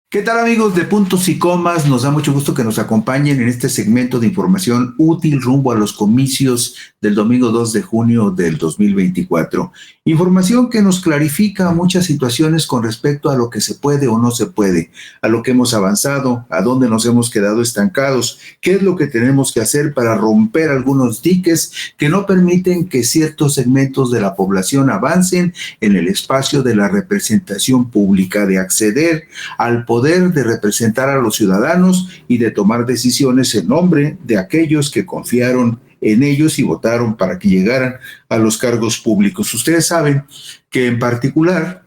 ¿Qué tal, amigos de Puntos y Comas? Nos da mucho gusto que nos acompañen en este segmento de información útil rumbo a los comicios del domingo 2 de junio del 2024. Información que nos clarifica muchas situaciones con respecto a lo que se puede o no se puede, a lo que hemos avanzado, a dónde nos hemos quedado estancados, qué es lo que tenemos que hacer para romper algunos diques que no permiten que ciertos segmentos de la población avancen en el espacio de la representación pública, de acceder al poder de representar a los ciudadanos y de tomar decisiones en nombre de aquellos que confiaron en ellos y votaron para que llegaran a los cargos públicos. Ustedes saben que en particular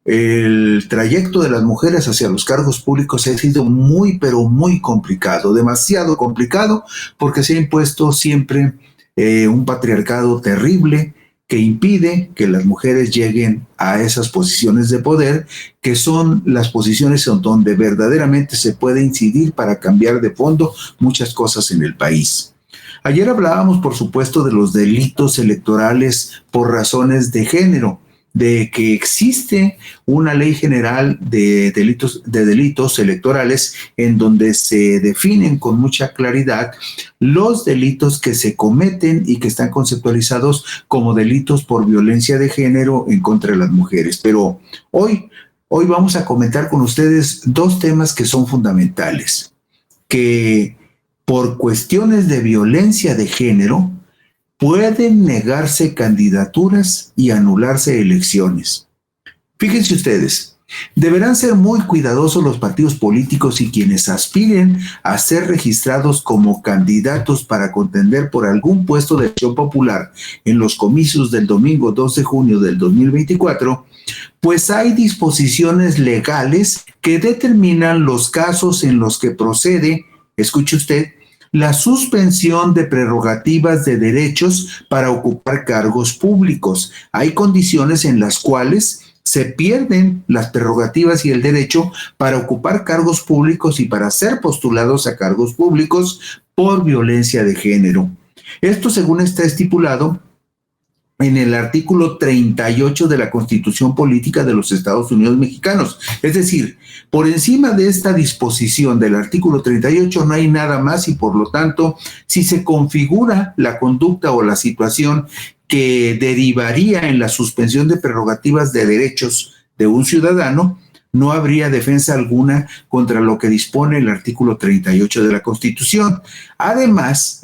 el trayecto de las mujeres hacia los cargos públicos ha sido muy, pero muy complicado, demasiado complicado, porque se ha impuesto siempre un patriarcado terrible que impide que las mujeres lleguen a esas posiciones de poder, que son las posiciones en donde verdaderamente se puede incidir para cambiar de fondo muchas cosas en el país. Ayer hablábamos, por supuesto, de los delitos electorales por razones de género, de que existe una ley general de delitos electorales en donde se definen con mucha claridad los delitos que se cometen y que están conceptualizados como delitos por violencia de género en contra de las mujeres. Pero hoy vamos a comentar con ustedes dos temas que son fundamentales, que por cuestiones de violencia de género pueden negarse candidaturas y anularse elecciones. Fíjense ustedes, deberán ser muy cuidadosos los partidos políticos y quienes aspiren a ser registrados como candidatos para contender por algún puesto de elección popular en los comicios del domingo 2 de junio del 2024, pues hay disposiciones legales que determinan los casos en los que procede, escuche usted, la suspensión de prerrogativas de derechos para ocupar cargos públicos. Hay condiciones en las cuales se pierden las prerrogativas y el derecho para ocupar cargos públicos y para ser postulados a cargos públicos por violencia de género. Esto, según está estipulado en el artículo 38 de la Constitución Política de los Estados Unidos Mexicanos. Es decir, por encima de esta disposición del artículo 38 no hay nada más y por lo tanto, si se configura la conducta o la situación que derivaría en la suspensión de prerrogativas de derechos de un ciudadano, no habría defensa alguna contra lo que dispone el artículo 38 de la Constitución. Además,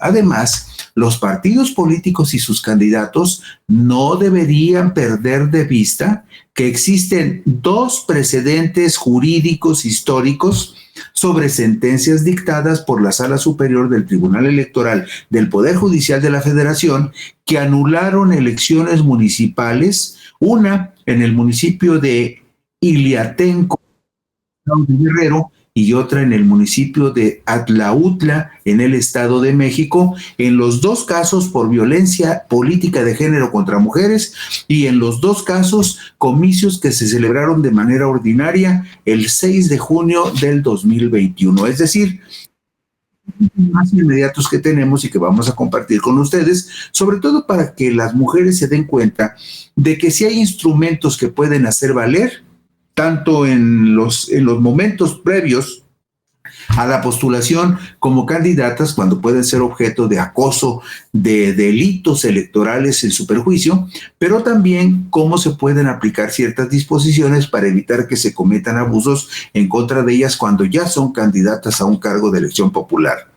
los partidos políticos y sus candidatos no deberían perder de vista que existen dos precedentes jurídicos históricos sobre sentencias dictadas por la Sala Superior del Tribunal Electoral del Poder Judicial de la Federación que anularon elecciones municipales, una en el municipio de Iliatenco, de Guerrero, y otra en el municipio de Atlautla, en el Estado de México, en los dos casos por violencia política de género contra mujeres y en los dos casos comicios que se celebraron de manera ordinaria el 6 de junio del 2021. Es decir, más inmediatos que tenemos y que vamos a compartir con ustedes, sobre todo para que las mujeres se den cuenta de que si hay instrumentos que pueden hacer valer, tanto en los momentos previos a la postulación como candidatas, cuando pueden ser objeto de acoso, de delitos electorales en su perjuicio, pero también cómo se pueden aplicar ciertas disposiciones para evitar que se cometan abusos en contra de ellas cuando ya son candidatas a un cargo de elección popular.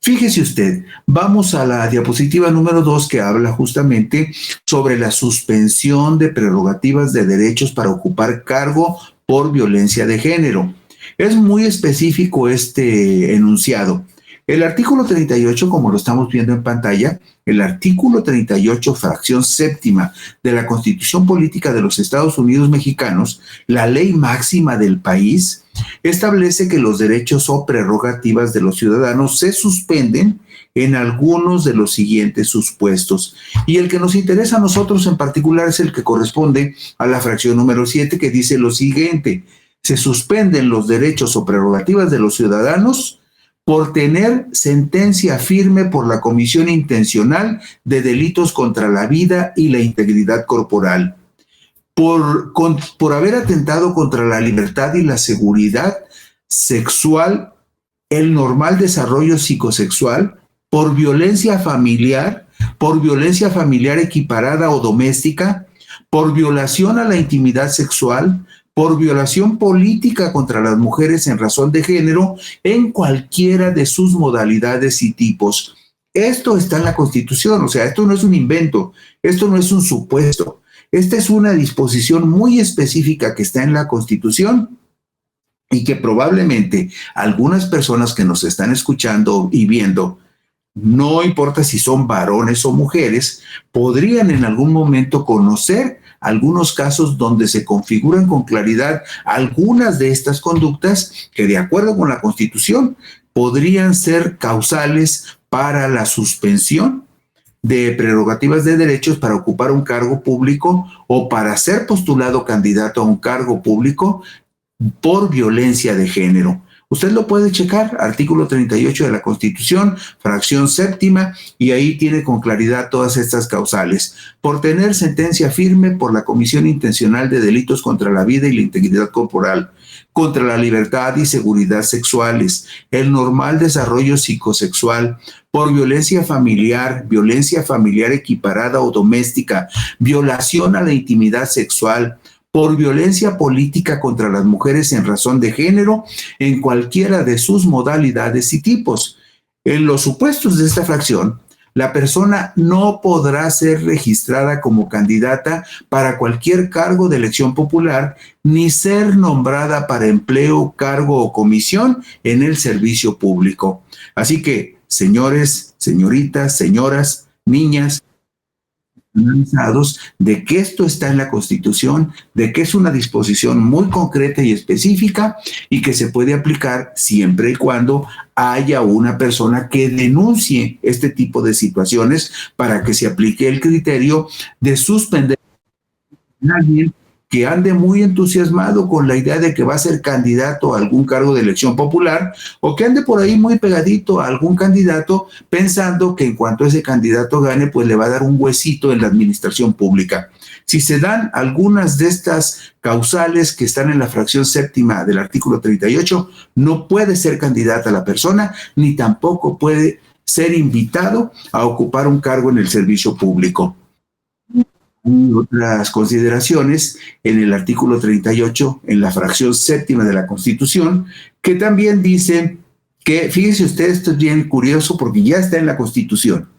Fíjese usted, vamos a la diapositiva número 2 que habla justamente sobre la suspensión de prerrogativas de derechos para ocupar cargo por violencia de género. Es muy específico este enunciado. El artículo 38, como lo estamos viendo en pantalla, el artículo 38, fracción séptima de la Constitución Política de los Estados Unidos Mexicanos, la ley máxima del país, establece que los derechos o prerrogativas de los ciudadanos se suspenden en algunos de los siguientes supuestos. Y el que nos interesa a nosotros en particular es el que corresponde a la fracción número 7, que dice lo siguiente: se suspenden los derechos o prerrogativas de los ciudadanos por tener sentencia firme por la comisión intencional de delitos contra la vida y la integridad corporal, por haber atentado contra la libertad y la seguridad sexual, el normal desarrollo psicosexual, por violencia familiar equiparada o doméstica, por violación a la intimidad sexual, por violación política contra las mujeres en razón de género, en cualquiera de sus modalidades y tipos. Esto está en la Constitución, o sea, esto no es un invento, esto no es un supuesto. Esta es una disposición muy específica que está en la Constitución y que probablemente algunas personas que nos están escuchando y viendo, no importa si son varones o mujeres, podrían en algún momento conocer algunos casos donde se configuran con claridad algunas de estas conductas que, de acuerdo con la Constitución, podrían ser causales para la suspensión de prerrogativas de derechos para ocupar un cargo público o para ser postulado candidato a un cargo público por violencia de género. Usted lo puede checar, artículo 38 de la Constitución, fracción séptima, y ahí tiene con claridad todas estas causales. Por tener sentencia firme por la comisión intencional de delitos contra la vida y la integridad corporal, contra la libertad y seguridad sexuales, el normal desarrollo psicosexual, por violencia familiar equiparada o doméstica, violación a la intimidad sexual, por violencia política contra las mujeres en razón de género, en cualquiera de sus modalidades y tipos. En los supuestos de esta fracción, la persona no podrá ser registrada como candidata para cualquier cargo de elección popular, ni ser nombrada para empleo, cargo o comisión en el servicio público. Así que, señores, señoritas, señoras, niñas, analizados de que esto está en la Constitución, de que es una disposición muy concreta y específica y que se puede aplicar siempre y cuando haya una persona que denuncie este tipo de situaciones para que se aplique el criterio de suspender a alguien que ande muy entusiasmado con la idea de que va a ser candidato a algún cargo de elección popular o que ande por ahí muy pegadito a algún candidato pensando que en cuanto ese candidato gane, pues le va a dar un huesito en la administración pública. Si se dan algunas de estas causales que están en la fracción séptima del artículo 38, no puede ser candidata la persona, ni tampoco puede ser invitado a ocupar un cargo en el servicio público. Y otras consideraciones en el artículo 38, en la fracción séptima de la Constitución, que también dice que, fíjense ustedes, esto es bien curioso porque ya está en la Constitución.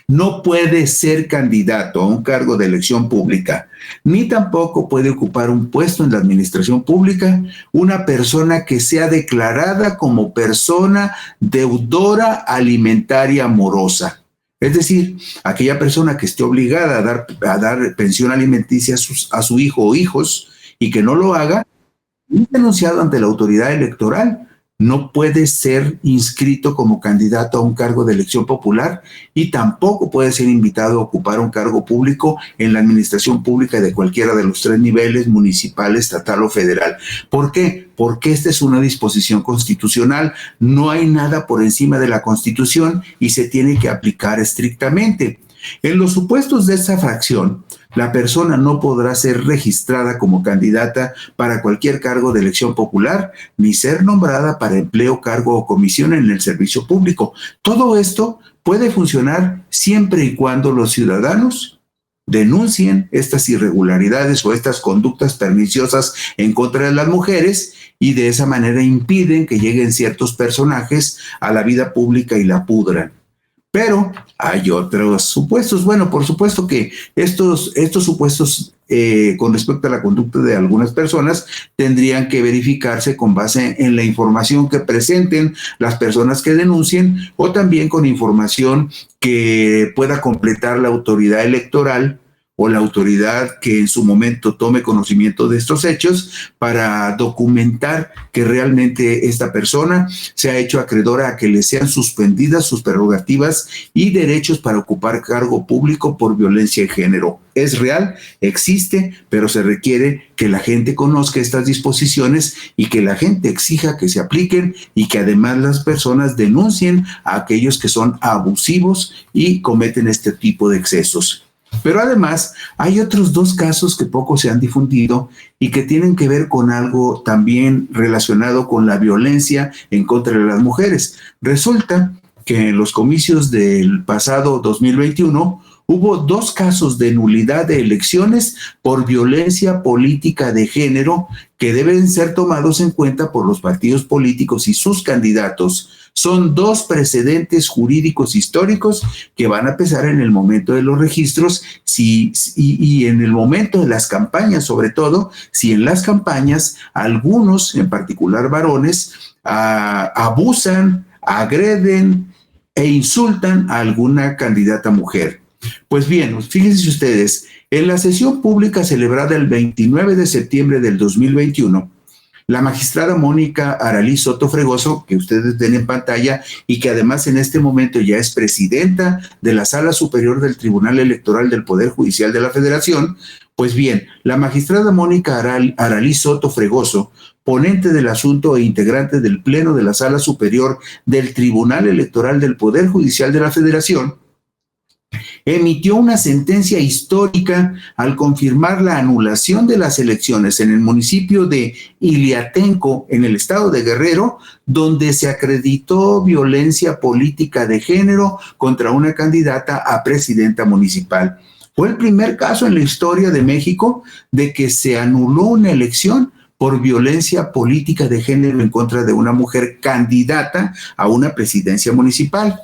No puede ser candidato a un cargo de elección pública, ni tampoco puede ocupar un puesto en la administración pública una persona que sea declarada como persona deudora alimentaria morosa. Es decir, aquella persona que esté obligada a dar pensión alimenticia a su hijo o hijos y que no lo haga, es denunciado ante la autoridad electoral. No puede ser inscrito como candidato a un cargo de elección popular y tampoco puede ser invitado a ocupar un cargo público en la administración pública de cualquiera de los tres niveles, municipal, estatal o federal. ¿Por qué? Porque esta es una disposición constitucional, no hay nada por encima de la Constitución y se tiene que aplicar estrictamente. En los supuestos de esta fracción, la persona no podrá ser registrada como candidata para cualquier cargo de elección popular, ni ser nombrada para empleo, cargo o comisión en el servicio público. Todo esto puede funcionar siempre y cuando los ciudadanos denuncien estas irregularidades o estas conductas perniciosas en contra de las mujeres y de esa manera impiden que lleguen ciertos personajes a la vida pública y la pudran. Pero hay otros supuestos. Bueno, por supuesto que estos supuestos con respecto a la conducta de algunas personas tendrían que verificarse con base en la información que presenten las personas que denuncien o también con información que pueda completar la autoridad electoral o la autoridad que en su momento tome conocimiento de estos hechos para documentar que realmente esta persona se ha hecho acreedora a que le sean suspendidas sus prerrogativas y derechos para ocupar cargo público por violencia de género. Es real, existe, pero se requiere que la gente conozca estas disposiciones y que la gente exija que se apliquen y que además las personas denuncien a aquellos que son abusivos y cometen este tipo de excesos. Pero además hay otros dos casos que poco se han difundido y que tienen que ver con algo también relacionado con la violencia en contra de las mujeres. Resulta que en los comicios del pasado 2021 hubo 2 casos de nulidad de elecciones por violencia política de género que deben ser tomados en cuenta por los partidos políticos y sus candidatos. Son 2 precedentes jurídicos históricos que van a pesar en el momento de los registros y en el momento de las campañas, sobre todo, si en las campañas algunos, en particular varones, abusan, agreden e insultan a alguna candidata mujer. Pues bien, fíjense ustedes, en la sesión pública celebrada el 29 de septiembre del 2021, la magistrada Mónica Aralí Soto Fregoso, que ustedes ven en pantalla y que además en este momento ya es presidenta de la Sala Superior del Tribunal Electoral del Poder Judicial de la Federación, pues bien, la magistrada Mónica Aralí Soto Fregoso, ponente del asunto e integrante del Pleno de la Sala Superior del Tribunal Electoral del Poder Judicial de la Federación, emitió una sentencia histórica al confirmar la anulación de las elecciones en el municipio de Iliatenco, en el estado de Guerrero, donde se acreditó violencia política de género contra una candidata a presidenta municipal. Fue el primer caso en la historia de México de que se anuló una elección por violencia política de género en contra de una mujer candidata a una presidencia municipal.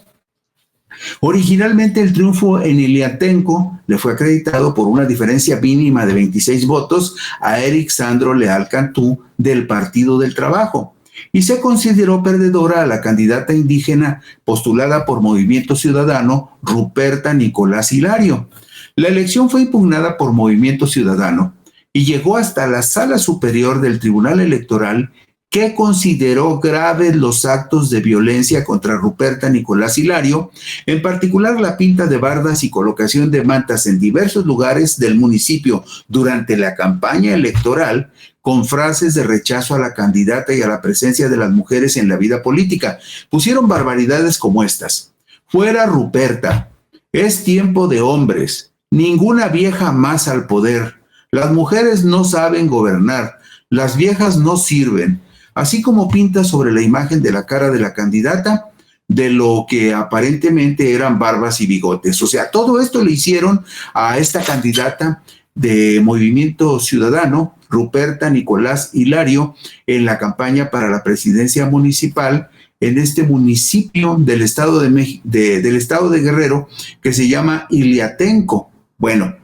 Originalmente el triunfo en Iliatenco le fue acreditado por una diferencia mínima de 26 votos a Eric Sandro Leal Cantú del Partido del Trabajo y se consideró perdedora a la candidata indígena postulada por Movimiento Ciudadano, Ruperta Nicolás Hilario. La elección fue impugnada por Movimiento Ciudadano y llegó hasta la Sala Superior del Tribunal Electoral, que consideró graves los actos de violencia contra Ruperta Nicolás Hilario, en particular la pinta de bardas y colocación de mantas en diversos lugares del municipio durante la campaña electoral, con frases de rechazo a la candidata y a la presencia de las mujeres en la vida política. Pusieron barbaridades como estas: fuera Ruperta, es tiempo de hombres, ninguna vieja más al poder, las mujeres no saben gobernar, las viejas no sirven, así como pinta sobre la imagen de la cara de la candidata de lo que aparentemente eran barbas y bigotes. O sea, todo esto le hicieron a esta candidata de Movimiento Ciudadano, Ruperta Nicolás Hilario, en la campaña para la presidencia municipal en este municipio del estado del estado de Guerrero que se llama Iliatenco. Bueno,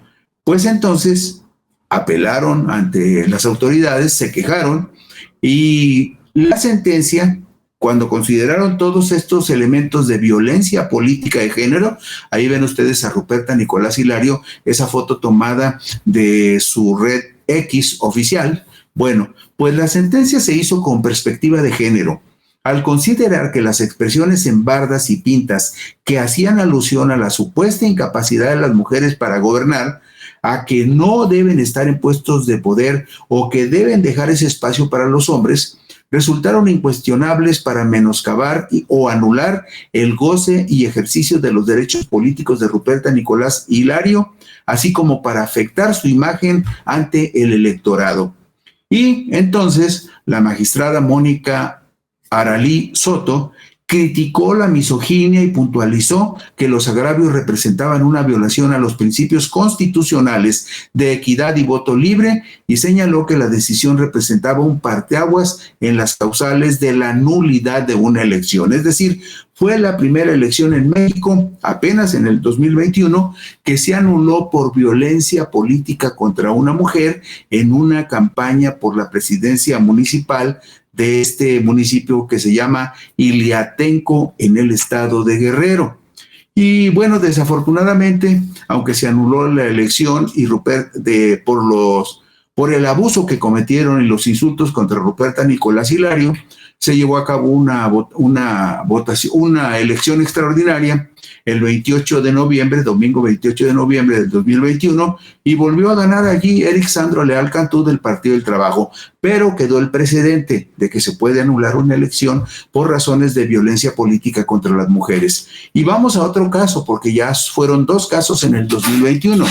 pues entonces apelaron ante las autoridades, se quejaron, y la sentencia, cuando consideraron todos estos elementos de violencia política de género, ahí ven ustedes a Ruperta Nicolás Hilario, esa foto tomada de su red X oficial. Bueno, pues la sentencia se hizo con perspectiva de género, al considerar que las expresiones en bardas y pintas que hacían alusión a la supuesta incapacidad de las mujeres para gobernar, a que no deben estar en puestos de poder o que deben dejar ese espacio para los hombres, resultaron incuestionables para menoscabar o anular el goce y ejercicio de los derechos políticos de Ruperta Nicolás Hilario, así como para afectar su imagen ante el electorado. Y entonces la magistrada Mónica Aralí Soto criticó la misoginia y puntualizó que los agravios representaban una violación a los principios constitucionales de equidad y voto libre, y señaló que la decisión representaba un parteaguas en las causales de la nulidad de una elección. Es decir, fue la primera elección en México, apenas en el 2021, que se anuló por violencia política contra una mujer en una campaña por la presidencia municipal de este municipio que se llama Iliatenco en el estado de Guerrero. Y bueno, desafortunadamente, aunque se anuló la elección y por el abuso que cometieron y los insultos contra Ruperta Nicolás Hilario, se llevó a cabo una elección extraordinaria el 28 de noviembre, domingo 28 de noviembre del 2021, y volvió a ganar allí Eric Sandro Leal Cantú del Partido del Trabajo, pero quedó el precedente de que se puede anular una elección por razones de violencia política contra las mujeres. Y vamos a otro caso, porque ya fueron 2 casos en el 2021.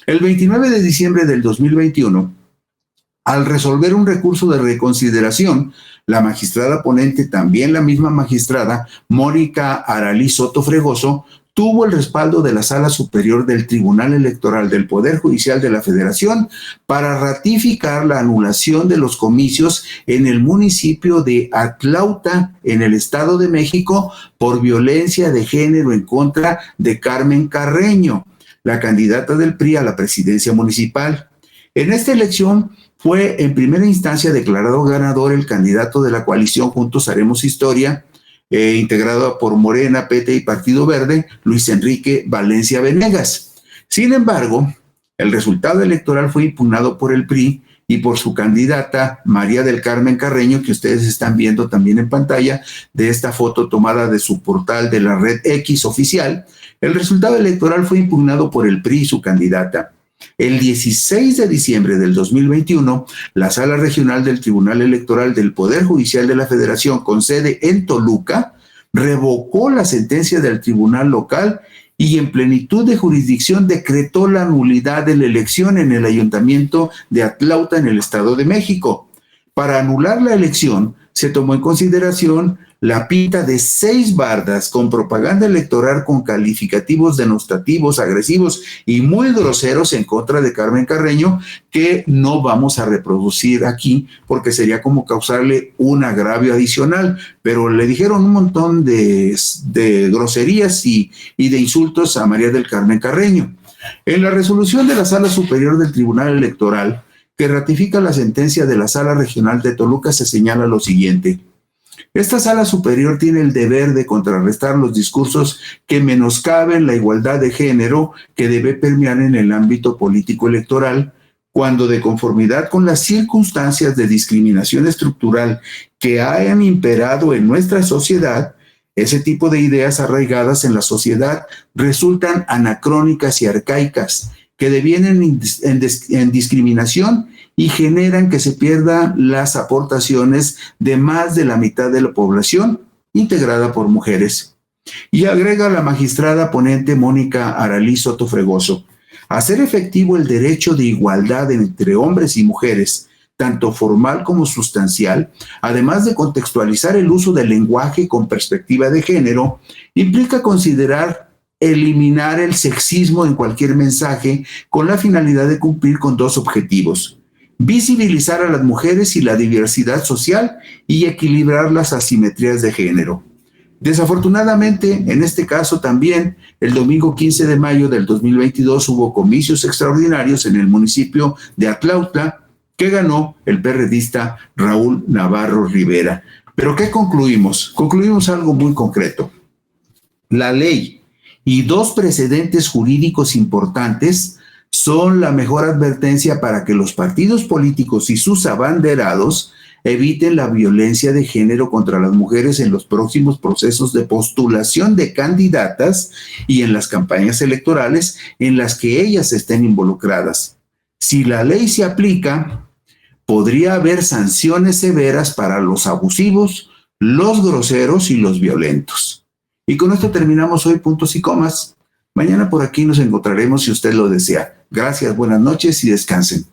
El 29 de diciembre del 2021, al resolver un recurso de reconsideración, la magistrada ponente, también la misma magistrada, Mónica Aralí Soto Fregoso, tuvo el respaldo de la Sala Superior del Tribunal Electoral del Poder Judicial de la Federación para ratificar la anulación de los comicios en el municipio de Atlauta, en el Estado de México, por violencia de género en contra de Carmen Carreño, la candidata del PRI a la presidencia municipal. En esta elección fue en primera instancia declarado ganador el candidato de la coalición Juntos Haremos Historia, integrado por Morena, PT y Partido Verde, Luis Enrique Valencia Venegas. Sin embargo, el resultado electoral fue impugnado por el PRI y por su candidata María del Carmen Carreño, que ustedes están viendo también en pantalla de esta foto tomada de su portal de la red X oficial. El resultado electoral fue impugnado por el PRI y su candidata. El 16 de diciembre del 2021, la Sala Regional del Tribunal Electoral del Poder Judicial de la Federación, con sede en Toluca, revocó la sentencia del Tribunal Local y en plenitud de jurisdicción decretó la nulidad de la elección en el Ayuntamiento de Atlauta, en el Estado de México. Para anular la elección, se tomó en consideración la pinta de 6 bardas con propaganda electoral con calificativos denostativos, agresivos y muy groseros en contra de Carmen Carreño, que no vamos a reproducir aquí porque sería como causarle un agravio adicional, pero le dijeron un montón de groserías y de insultos a María del Carmen Carreño. En la resolución de la Sala Superior del Tribunal Electoral, que ratifica la sentencia de la Sala Regional de Toluca, se señala lo siguiente: esta Sala Superior tiene el deber de contrarrestar los discursos que menoscaben la igualdad de género que debe permear en el ámbito político electoral, cuando de conformidad con las circunstancias de discriminación estructural que hayan imperado en nuestra sociedad, ese tipo de ideas arraigadas en la sociedad resultan anacrónicas y arcaicas, que devienen en discriminación y generan que se pierdan las aportaciones de más de la mitad de la población, integrada por mujeres. Y agrega la magistrada ponente Mónica Aralí Soto Fregoso: hacer efectivo el derecho de igualdad entre hombres y mujeres, tanto formal como sustancial, además de contextualizar el uso del lenguaje con perspectiva de género, implica considerar eliminar el sexismo en cualquier mensaje con la finalidad de cumplir con 2 objetivos: visibilizar a las mujeres y la diversidad social y equilibrar las asimetrías de género. Desafortunadamente, en este caso también, el domingo 15 de mayo del 2022 hubo comicios extraordinarios en el municipio de Atlauta, que ganó el perredista Raúl Navarro Rivera. ¿Pero qué concluimos? Concluimos algo muy concreto. La ley y 2 precedentes jurídicos importantes son la mejor advertencia para que los partidos políticos y sus abanderados eviten la violencia de género contra las mujeres en los próximos procesos de postulación de candidatas y en las campañas electorales en las que ellas estén involucradas. Si la ley se aplica, podría haber sanciones severas para los abusivos, los groseros y los violentos. Y con esto terminamos hoy Puntos y Comas. Mañana por aquí nos encontraremos si usted lo desea. Gracias, buenas noches y descansen.